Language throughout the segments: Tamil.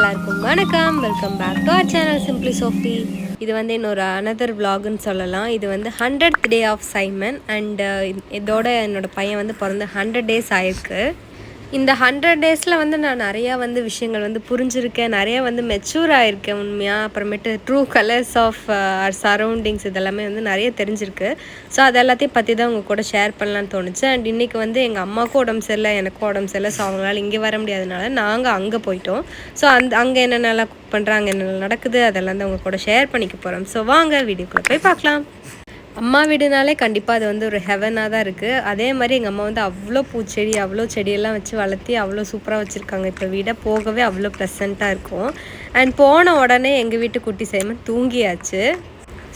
எல்லாருக்கும் வணக்கம். Welcome back to our channel simply Sophie. இது வந்து இன்னொரு அனதர் vlogன்னு சொல்லலாம். இது வந்து 100th day of Simon and இதோட என்னோட பையன் வந்து பிறந்து 100 டேஸ் ஆயிருக்கு. இந்த 100 டேஸில் வந்து நான் நிறையா வந்து விஷயங்கள் வந்து புரிஞ்சிருக்கேன், நிறையா வந்து மெச்சூர் ஆகிருக்கேன் உண்மையாக. அப்புறமேட்டு true colours of our surroundings இதெல்லாமே வந்து நிறைய தெரிஞ்சிருக்கு. ஸோ அது எல்லாத்தையும் பற்றி தான் உங்கள் கூட ஷேர் பண்ணலான்னு தோணுச்சு. அண்ட் இன்றைக்கி வந்து எங்கள் அம்மாவுக்கும் உடம்பு சரியில்லை, எனக்கும் உடம்பு சரியில்லை. ஸோ அவங்களால இங்கே வர முடியாதனால நாங்கள் அங்கே போயிட்டோம். ஸோ அங்கே என்னென்னலாம் குக் பண்ணுறாங்க, என்னென்ன நடக்குது, அதெல்லாம் தான் உங்கள் கூட ஷேர் பண்ணிக்க போகிறோம். ஸோ வாங்க வீடியோக்குள்ளே போய் பார்க்கலாம். அம்மா வீடுனாலே கண்டிப்பாக அது வந்து ஒரு ஹெவனாக தான் இருக்குது. அதே மாதிரி எங்கள் அம்மா வந்து அவ்வளோ பூச்செடி, அவ்வளோ செடியெல்லாம் வச்சு வளர்த்தி அவ்வளோ சூப்பராக வச்சுருக்காங்க. இப்போ வீடை போகவே அவ்வளோ ப்ளசண்ட்டாக இருக்கும். அண்ட் போன உடனே எங்கள் வீட்டு குட்டி சைமன் தூங்கியாச்சு.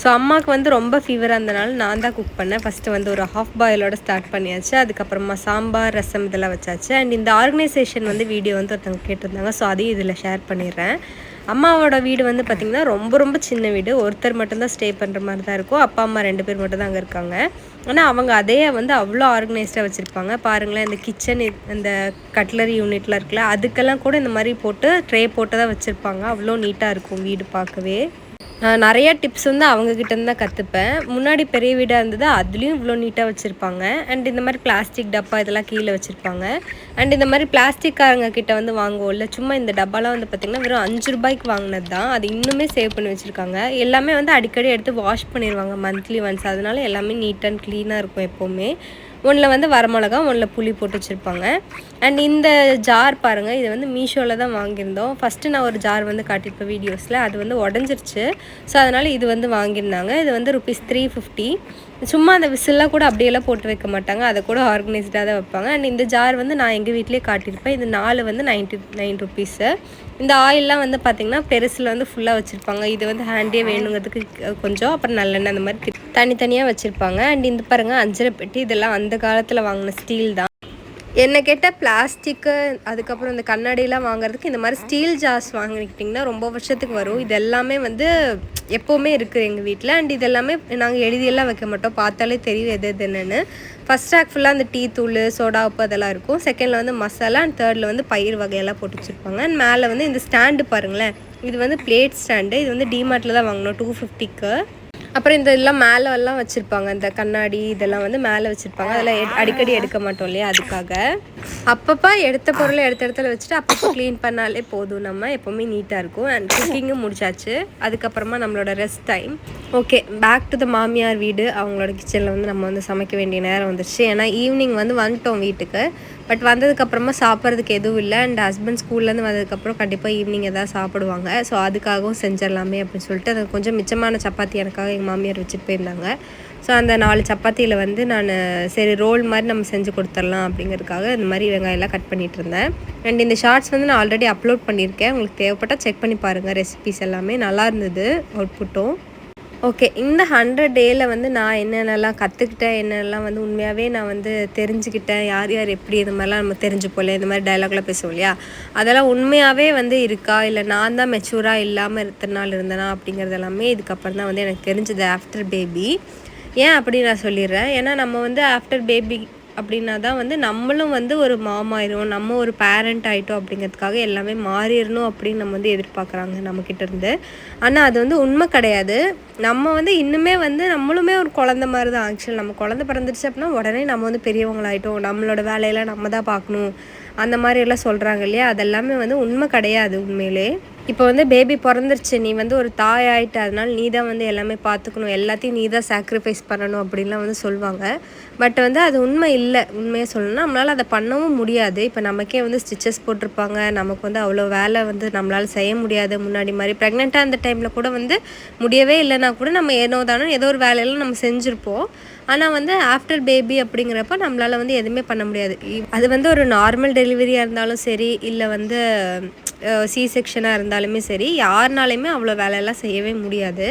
ஸோ அம்மாவுக்கு வந்து ரொம்ப ஃபீவராக இருந்தனால நான் தான் குக் பண்ணேன். ஃபஸ்ட்டு வந்து ஒரு ஹாஃப் பாயிலோட ஸ்டார்ட் பண்ணியாச்சு. அதுக்கப்புறமா சாம்பார், ரசம் இதெல்லாம் வச்சாச்சு. அண்ட் இந்த ஆர்கனைசேஷன் வந்து வீடியோ வந்து ஒருத்தவங்க கேட்டிருந்தாங்க. ஸோ அதையும் இதில் ஷேர் பண்ணிடுறேன். அம்மாவோட வீடு வந்து பார்த்திங்கன்னா ரொம்ப சின்ன வீடு. ஒருத்தர் மட்டும்தான் ஸ்டே பண்ணுற மாதிரி தான் இருக்கும். அப்பா அம்மா 2 பேர் மட்டும் தான் அங்கே இருக்காங்க. ஆனால் அவங்க அதே வந்து அவ்வளோ ஆர்கனைஸ்டாக வச்சுருப்பாங்க. பாருங்களேன், இந்த கிச்சன், இந்த கட்லரி யூனிட்லாம் இருக்குல்ல, அதுக்கெல்லாம் கூட இந்த மாதிரி போட்டு ட்ரே போட்டு தான் வச்சுருப்பாங்க. அவ்வளோ நீட்டாக இருக்கும் வீடு பார்க்கவே. நான் நிறையா டிப்ஸ் வந்து அவங்கக்கிட்டேருந்து தான் கற்றுப்பேன். முன்னாடி பெரிய வீடாக இருந்தது, அதுலேயும் இவ்வளோ நீட்டாக வச்சுருப்பாங்க. அண்ட் இந்த மாதிரி பிளாஸ்டிக் டப்பா இதெல்லாம் கீழே வச்சுருப்பாங்க. அண்ட் இந்த மாதிரி பிளாஸ்டிக்காரங்க கிட்ட வந்து வாங்குவோம் இல்லை, சும்மா இந்த டப்பாலாம் வந்து பார்த்திங்கன்னா வெறும் 5 ரூபாய்க்கு வாங்கினது தான். அது இன்னுமே சேவ் பண்ணி வச்சுருக்காங்க. எல்லாமே வந்து அடிக்கடி எடுத்து வாஷ் பண்ணிடுவாங்க மந்த்லி ஒன்ஸ். அதனால எல்லாமே நீட் அண்ட் க்ளீனாக இருக்கும் எப்போவுமே. ஒன்றில் வந்து வரமிளகா, ஒன்றில் புளி போட்டு வச்சுருப்பாங்க. அண்ட் இந்த ஜார் பாருங்கள், இது வந்து மீஷோவில் தான் வாங்கியிருந்தோம். ஃபஸ்ட்டு நான் ஒரு ஜார் வந்து காட்டியிருப்பேன் வீடியோஸில், அது வந்து உடஞ்சிருச்சு. ஸோ அதனால் இது வந்து வாங்கியிருந்தாங்க. இது வந்து ₹350. சும்மா அந்த விசில்லாம் கூட அப்படியெல்லாம் போட்டு வைக்க மாட்டாங்க, அதை கூட ஆர்கனைஸ்டாக தான் வைப்பாங்க. அண்ட் இந்த ஜார் வந்து நான் எங்கள் வீட்லேயே காட்டியிருப்பேன். இது 4 வந்து ₹99. இந்த ஆயிலெலாம் வந்து பார்த்திங்கன்னா பெருசில் வந்து ஃபுல்லாக வச்சுருப்பாங்க. இது வந்து ஹேண்டியே வேணுங்கிறதுக்கு கொஞ்சம், அப்புறம் நல்லெண்ணெய் அந்த மாதிரி தனித்தனியாக வச்சுருப்பாங்க. அண்ட் இந்த பாருங்கள், அஞ்சரை பெட்டி, இதெல்லாம் அந்த காலத்தில் வாங்கின ஸ்டீல் தான். என்ன கேட்டால் பிளாஸ்டிக்கு, அதுக்கப்புறம் இந்த கண்ணாடியெலாம் வாங்குறதுக்கு இந்த மாதிரி ஸ்டீல் ஜார்ஸ் வாங்கிக்கிட்டிங்கன்னா ரொம்ப வருஷத்துக்கு வரும். இது எல்லாமே வந்து எப்போவுமே இருக்குது எங்கள் வீட்டில். அண்ட் இது எல்லாமே நாங்கள் எழுதியெல்லாம் வைக்க மாட்டோம், பார்த்தாலே தெரியும் எது என்னென்னு. ஃபஸ்ட் ரேக் ஃபுல்லாக அந்த டீ தூள், சோடா உப்பு அதெல்லாம் இருக்கும். செகண்டில் வந்து மசாலா, அண்ட் தேர்டில் வந்து பயிர் வகையெல்லாம் போட்டு வச்சுருப்பாங்க. அண்ட் மேலே வந்து இந்த ஸ்டாண்டு பாருங்களேன், இது வந்து பிளேட் ஸ்டாண்டு. இது வந்து டிமார்ட்டில் தான் வாங்கினோம் 250க்கு. அப்புறம் இந்த எல்லாம் மேலே எல்லாம் வச்சுருப்பாங்க, இந்த கண்ணாடி இதெல்லாம் வந்து மேலே வச்சுருப்பாங்க. அதெல்லாம் அடிக்கடி எடுக்க மாட்டோம் இல்லையா, அதுக்காக. அப்பப்போ எடுத்த பொருளை எடுத்த இடத்துல வச்சுட்டு அப்பப்போ க்ளீன் பண்ணாலே போதும். நம்ம எப்போவுமே நீட்டாக இருக்கும். அண்ட் குக்கிங்கும் முடிச்சாச்சு. அதுக்கப்புறமா நம்மளோட rest time. Okay, back to the மாமியார் வீடு. அவங்களோட கிச்சனில் வந்து நம்ம வந்து சமைக்க வேண்டிய நேரம் வந்துருச்சு. ஏன்னா ஈவினிங் வந்து வந்துட்டோம் வீட்டுக்கு. பட் வந்ததுக்கப்புறமா சாப்பிட்றதுக்கு எதுவும் இல்லை. அண்ட் ஹஸ்பண்ட் ஸ்கூல்லேருந்து வந்ததுக்கப்புறம் கண்டிப்பாக ஈவினிங் எதாவது சாப்பிடுவாங்க. ஸோ அதுக்காகவும் செஞ்சிடலாமே அப்படின்னு சொல்லிட்டு அது கொஞ்சம் மிச்சமான சப்பாத்தி எனக்காக எங்கள் மாமியார் வச்சுட்டு போயிருந்தாங்க. ஸோ அந்த 4 சப்பாத்தியில் வந்து நான் சரி ரோல் மாதிரி நம்ம செஞ்சு கொடுத்துடலாம் அப்படிங்கிறதுக்காக இந்த மாதிரி வெங்காயம்லாம் கட் பண்ணிகிட்டு இருந்தேன். அண்ட் இந்த ஷார்ட்ஸ் வந்து நான் ஆல்ரெடி அப்லோட் பண்ணியிருக்கேன். உங்களுக்கு தேவைப்பட்டால் செக் பண்ணி பாருங்கள். ரெசிபிஸ் எல்லாமே நல்லா இருந்தது அவுட்புட்டும். ஓகே, இந்த 100 டேயில் வந்து நான் என்னென்னலாம் கற்றுக்கிட்டேன், என்னென்னலாம் வந்து உண்மையாகவே நான் வந்து தெரிஞ்சுக்கிட்டேன், யார் யார் எப்படி இந்த மாதிரிலாம் நம்ம தெரிஞ்சுப்போல, இந்த மாதிரி டைலாக்லாம் பேசுவோம் இல்லையா, அதெல்லாம் உண்மையாகவே வந்து இருக்கா, இல்லை நான் தான் மெச்சூராக இல்லாமல் இத்தனை நாள் இருந்தேனா அப்படிங்கிறது எல்லாமே இதுக்கப்புறம் தான் வந்து எனக்கு தெரிஞ்சது ஆஃப்டர் பேபி. ஏன் அப்படி நான் சொல்லிடுறேன், ஏன்னா நம்ம வந்து ஆஃப்டர் பேபி அப்படின்னா தான் வந்து நம்மளும் வந்து ஒரு மாம் ஆயிரும், நம்ம ஒரு பேரண்ட் ஆகிட்டோம் அப்படிங்கிறதுக்காக எல்லாமே மாறிடணும் அப்படின்னு நம்ம வந்து எதிர்பார்க்குறாங்க நம்மக்கிட்ட இருந்து. ஆனால் அது வந்து உண்மை கிடையாது. நம்ம வந்து இன்னுமே வந்து நம்மளுமே ஒரு குழந்த மாதிரி தான். ஆக்சுவலி நம்ம குழந்தை பிறந்துருச்சு அப்படின்னா உடனே நம்ம வந்து பெரியவங்களாயிட்டோம், நம்மளோட வேலையெல்லாம் நம்ம தான் பார்க்கணும், அந்த மாதிரி எல்லாம் சொல்கிறாங்க இல்லையா, அதெல்லாமே வந்து உண்மை கிடையாது உண்மையிலே. இப்போ வந்து பேபி பிறந்துருச்சு, நீ வந்து ஒரு தாய் ஆகிட்ட, அதனால நீ தான் வந்து எல்லாமே பார்த்துக்கணும், எல்லாத்தையும் நீ தான் சாக்ரிஃபைஸ் பண்ணணும் அப்படின்லாம் வந்து சொல்லுவாங்க. பட் வந்து அது உண்மை இல்லை. உண்மையாக சொல்லணும்னா நம்மளால் அதை பண்ணவும் முடியாது. இப்போ நமக்கே வந்து ஸ்டிச்சஸ் போட்டிருப்பாங்க, நமக்கு வந்து அவ்வளோ வேலை வந்து நம்மளால் செய்ய முடியாது. முன்னாடி மாதிரி ப்ரெக்னெண்ட்டாக அந்த டைமில் கூட வந்து முடியவே இல்லைனா கூட நம்ம ஏனோ தானோ ஏதோ ஒரு வேலையெல்லாம் நம்ம செஞ்சுருப்போம். ஆனால் வந்து ஆஃப்டர் பேபி அப்படிங்கிறப்ப நம்மளால் வந்து எதுவுமே பண்ண முடியாது. அது வந்து ஒரு நார்மல் டெலிவரியாக இருந்தாலும் சரி, இல்லை வந்து சி செக்ஷனாக இருந்தாலுமே சரி, யாருனாலையுமே அவ்வளோ வேலையெல்லாம் செய்யவே முடியாது.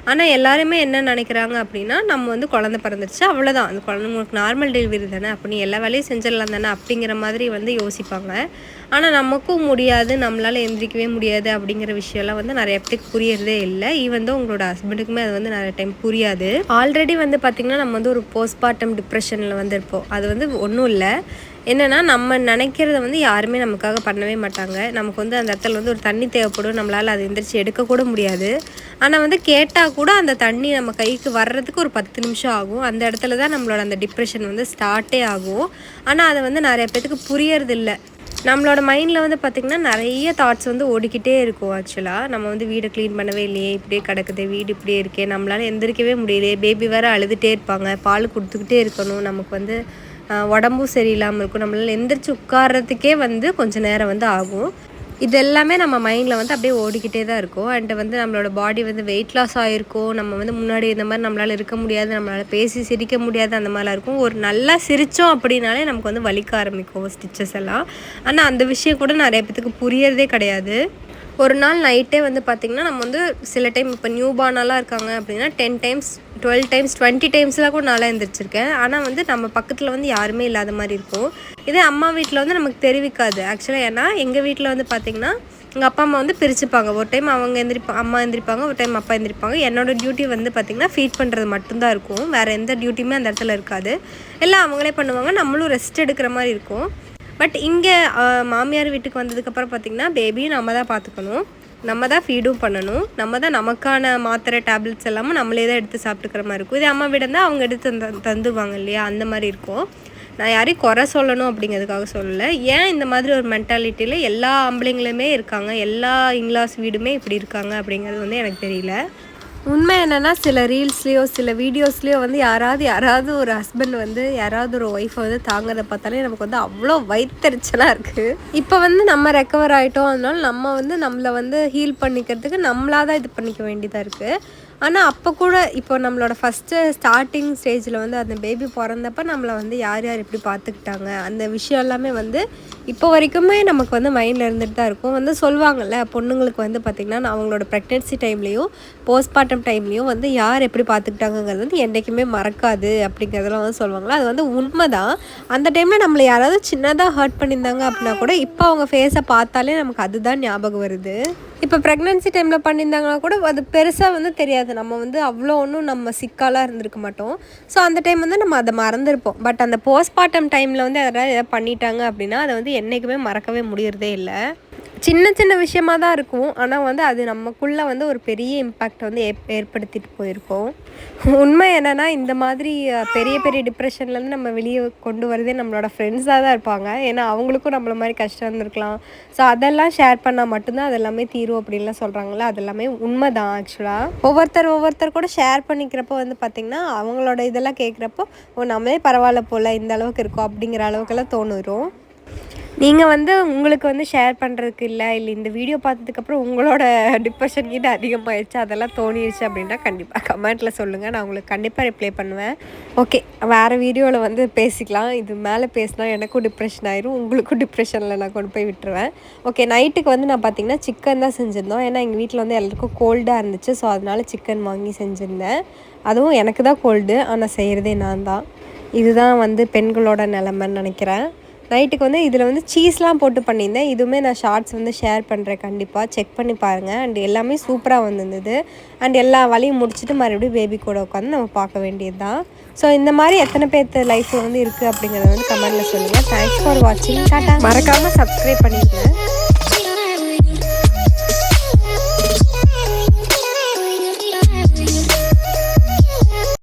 ஆனால் எல்லாருமே என்ன நினைக்கிறாங்க அப்படின்னா, நம்ம வந்து குழந்தை பிறந்துருச்சு அவ்வளோதான், அந்த குழந்தைங்களுக்கு நார்மல் டெலிவரி தானே, அப்போ நீ எல்லா வேலையும் செஞ்சிடலாம் தானே அப்படிங்கிற மாதிரி வந்து யோசிப்பாங்க. ஆனால் நமக்கும் முடியாது, நம்மளால் எந்திரிக்கவே முடியாது அப்படிங்கிற விஷயம்லாம் வந்து நிறைய பேருக்கு புரியறதே இல்லை. ஈவன் தான் உங்களோட ஹஸ்பண்டுக்குமே அது வந்து நிறைய டைம் புரியாது. ஆல்ரெடி வந்து பார்த்திங்கன்னா நம்ம வந்து ஒரு போஸ்ட்மார்ட்டம் டிப்ரெஷனில் வந்து இருப்போம். அது வந்து ஒன்றும் இல்லை, என்னென்னா நம்ம நினைக்கிறத வந்து யாருமே நமக்காக பண்ணவே மாட்டாங்க. நமக்கு வந்து அந்த இடத்துல வந்து ஒரு தண்ணி தேவைப்படும், நம்மளால் அதை எந்திரிச்சு எடுக்கக்கூட முடியாது. ஆனால் வந்து கேட்டால் கூட அந்த தண்ணி நம்ம கைக்கு வர்றதுக்கு ஒரு 10 நிமிஷம் ஆகும். அந்த இடத்துல தான் நம்மளோட அந்த டிப்ரெஷன் வந்து ஸ்டார்ட்டே ஆகும். ஆனால் அதை வந்து நிறைய பேத்துக்கு புரியறதில்ல. நம்மளோட மைண்டில் வந்து பார்த்திங்கன்னா நிறைய தாட்ஸ் வந்து ஓடிக்கிட்டே இருக்கும். ஆக்சுவலாக நம்ம வந்து வீடை க்ளீன் பண்ணவே இல்லையே, இப்படியே கிடக்குது, வீடு இப்படியே இருக்கே, நம்மளால் எந்திரிக்கவே முடியலையே, பேபி வேறு அழுதுகிட்டே இருப்பாங்க, பால் கொடுத்துக்கிட்டே இருக்கணும், நமக்கு வந்து உடம்பும் சரியில்லாமல் இருக்கும், நம்மளால் எந்திரிச்சு உட்கார்றதுக்கே வந்து கொஞ்சம் நேரம் வந்து ஆகும். இது எல்லாமே நம்ம மைண்டில் வந்து அப்படியே ஓடிக்கிட்டே தான் இருக்கும். அண்ட் வந்து நம்மளோட பாடி வந்து வெயிட் லாஸ் ஆகிருக்கும். நம்ம வந்து முன்னாடி இந்த மாதிரி நம்மளால் இருக்க முடியாது, நம்மளால் பேசி சிரிக்க முடியாது, அந்த மாதிரிலாம் இருக்கும். ஒரு நல்லா சிரித்தோம் அப்படின்னாலே நமக்கு வந்து வலிக்க ஆரம்பிக்கும் ஸ்டிச்சஸ் எல்லாம். ஆனால் அந்த விஷயம் கூட நிறைய பேத்துக்கு புரியறதே கிடையாது. ஒரு நாள் நைட்டே வந்து பார்த்திங்கன்னா நம்ம வந்து சில டைம் இப்போ நியூ பார்னெல்லாம் இருக்காங்க அப்படின்னா 10 டைம்ஸ் 12 டைம்ஸ் 20 டைம்ஸ்லாம் கூட நாளாக எழுந்திரிச்சிருக்கேன். ஆனால் வந்து நம்ம பக்கத்தில் வந்து யாருமே இல்லாத மாதிரி இருக்கும். இதே அம்மா வீட்டில் வந்து நமக்கு தெரிவிக்காது ஆக்சுவலாக. ஏன்னா எங்கள் வீட்டில் வந்து பார்த்திங்கன்னா எங்கள் அப்பா அம்மா வந்து பிரிச்சுப்பாங்க. ஒரு டைம் அவங்க அம்மா எந்திரிப்பாங்க, ஒரு டைம் அப்பா எந்திரிப்பாங்க. என்னோடய டியூட்டி வந்து பார்த்திங்கன்னா ஃபீட் பண்ணுறது மட்டும்தான் இருக்கும். வேறு எந்த டியூட்டியுமே அந்த இடத்துல இருக்காது. எல்லாம் அவங்களே பண்ணுவாங்க, நம்மளும் ரெஸ்ட் எடுக்கிற மாதிரி இருக்கும். பட் இங்கே மாமியார் வீட்டுக்கு வந்ததுக்கப்புறம் பார்த்திங்கன்னா பேபியும் நம்ம தான் பார்த்துக்கணும், நம்ம தான் ஃபீடும் பண்ணணும், நம்ம தான் நமக்கான மாத்திரை டேப்லெட்ஸ் எல்லாமே நம்மளே தான் எடுத்து சாப்பிட்டுக்கிற மாதிரி இருக்கும். இதே அம்மா வீடு இருந்தால் அவங்க எடுத்து தந்துவாங்க இல்லையா, அந்த மாதிரி இருக்கும். நான் யாரையும் குறை சொல்லணும் அப்படிங்கிறதுக்காக சொல்லலை. ஏன் இந்த மாதிரி ஒரு மென்டாலிட்டியில் எல்லா ஆம்பளைங்களுமே இருக்காங்க, எல்லா இன்லாஸ் வீடுமே இப்படி இருக்காங்க அப்படிங்கிறது வந்து எனக்கு தெரியல. உண்மை என்னென்னா சில ரீல்ஸ்லேயோ சில வீடியோஸ்லேயோ வந்து யாராவது ஒரு ஹஸ்பண்ட் வந்து யாராவது ஒரு ஒய்ஃபை வந்து தாங்கிறத பார்த்தாலே நமக்கு வந்து அவ்வளோ வயிற்றெரிச்சலாக இருக்குது. இப்போ வந்து நம்ம ரெக்கவர் ஆகிட்டோம், அதனால நம்ம வந்து நம்மளை வந்து ஹீல் பண்ணிக்கிறதுக்கு நம்மளாக தான் இது பண்ணிக்க வேண்டியதாக இருக்குது. ஆனால் அப்போ கூட இப்போ நம்மளோட ஃபஸ்ட்டு ஸ்டார்டிங் ஸ்டேஜில் வந்து அந்த பேபி பிறந்தப்போ நம்மளை வந்து யார் எப்படி பார்த்துக்கிட்டாங்க அந்த விஷயம் எல்லாமே வந்து இப்போ வரைக்குமே நமக்கு வந்து மைண்டில் இருந்துகிட்டு தான் இருக்கும். வந்து சொல்லுவாங்கள்ல, பொண்ணுங்களுக்கு வந்து பார்த்திங்கன்னா அவங்களோட ப்ரெக்னென்சி டைம்லேயும் போஸ்ட்மார்ட்டம் டைம்லேயும் வந்து யார் எப்படி பார்த்துக்கிட்டாங்கிறது வந்து என்றைக்குமே மறக்காது அப்படிங்கிறதெல்லாம் வந்து சொல்லுவாங்களா. அது வந்து உண்மை தான். அந்த டைமில் நம்மளை யாராவது சின்னதாக ஹர்ட் பண்ணியிருந்தாங்க அப்படின்னா கூட இப்போ அவங்க ஃபேஸை பார்த்தாலே நமக்கு அதுதான் ஞாபகம் வருது. இப்போ ப்ரெக்னென்சி டைமில் பண்ணியிருந்தாங்கன்னா கூட அது பெருசாக வந்து தெரியாது, நம்ம வந்து அவ்வளோ ஒன்றும் நம்ம சிக்காலாக இருந்திருக்க மாட்டோம். ஸோ அந்த டைம் வந்து நம்ம அதை மறந்துருப்போம். பட் அந்த போஸ்ட்மார்ட்டம் டைமில் வந்து எதாவது பண்ணிட்டாங்க அப்படின்னா அதை வந்து என்றைக்குமே மறக்கவே முடியறதே இல்லை. சின்ன விஷயமாக தான் இருக்கும், ஆனால் வந்து அது நமக்குள்ளே வந்து ஒரு பெரிய இம்பேக்ட் வந்து ஏற்படுத்திட்டு போயிருக்கோம். உண்மை என்னென்னா இந்த மாதிரி பெரிய டிப்ரெஷன்லேருந்து நம்ம வெளியே கொண்டு வரதே நம்மளோட ஃப்ரெண்ட்ஸாக தான் இருப்பாங்க. ஏன்னா அவங்களுக்கும் நம்மள மாதிரி கஷ்டம் இருந்திருக்கலாம். ஸோ அதெல்லாம் ஷேர் பண்ணால் மட்டும்தான் அது எல்லாமே தீரும் அப்படின்லாம் சொல்கிறாங்களா, அது எல்லாமே உண்மை தான். ஆக்சுவலாக ஒவ்வொருத்தர் கூட ஷேர் பண்ணிக்கிறப்போ வந்து பார்த்திங்கன்னா அவங்களோட இதெல்லாம் கேட்குறப்போ நம்மளே பரவாயில்ல போல் இந்த அளவுக்கு இருக்கோம் அப்படிங்கிற அளவுக்கெல்லாம் தோணுரும். நீங்கள் வந்து உங்களுக்கு வந்து ஷேர் பண்ணுறதுக்கு இல்லை இந்த வீடியோ பார்த்ததுக்கப்புறம் உங்களோட டிப்ரெஷன் இது அதிகமாகிடுச்சு அதெல்லாம் தோணிடுச்சு அப்படின்னா கண்டிப்பாக கமெண்ட்டில் சொல்லுங்கள், நான் உங்களுக்கு கண்டிப்பாக ரிப்ளை பண்ணுவேன். ஓகே, வேறு வீடியோவில் வந்து பேசிக்கலாம். இது மேலே பேசினா எனக்கும் டிப்ரெஷன் ஆயிரும், உங்களுக்கும் டிப்ரெஷனில் நான் கொண்டு போய் விட்டுருவேன். ஓகே, நைட்டுக்கு வந்து நான் பார்த்திங்கன்னா சிக்கன் தான் செஞ்சுருந்தோம். ஏன்னா எங்கள் வீட்டில் வந்து எல்லாருக்கும் கோல்டாக இருந்துச்சு. ஸோ அதனால் சிக்கன் வாங்கி செஞ்சுருந்தேன். அதுவும் எனக்கு தான் கோல்டு, ஆனால் செய்கிறதே நான் தான். இதுதான் வந்து பெண்களோட நிலமைன்னு நினைக்கிறேன். நைட்டுக்கு வந்து இதில் வந்து சீஸ்லாம் போட்டு பண்ணியிருந்தேன். இதுவுமே நான் ஷார்ட்ஸ் வந்து ஷேர் பண்ணுறேன், கண்டிப்பாக செக் பண்ணி பாருங்கள். அண்ட் எல்லாமே சூப்பராக வந்திருந்தது. அண்ட் எல்லா வேலையும் முடிச்சுட்டு மறுபடியும் பேபி கூட உட்காந்து நம்ம பார்க்க வேண்டியது தான். ஸோ இந்த மாதிரி எத்தனை பேர்த்து லைஃப்பில் வந்து இருக்குது அப்படிங்கிறத வந்து கமெண்ட்டில் சொல்லுங்கள். தேங்க்ஸ் ஃபார் வாட்சிங். டாட்டா. மறக்காமல் சப்ஸ்கிரைப் பண்ணிடுங்க.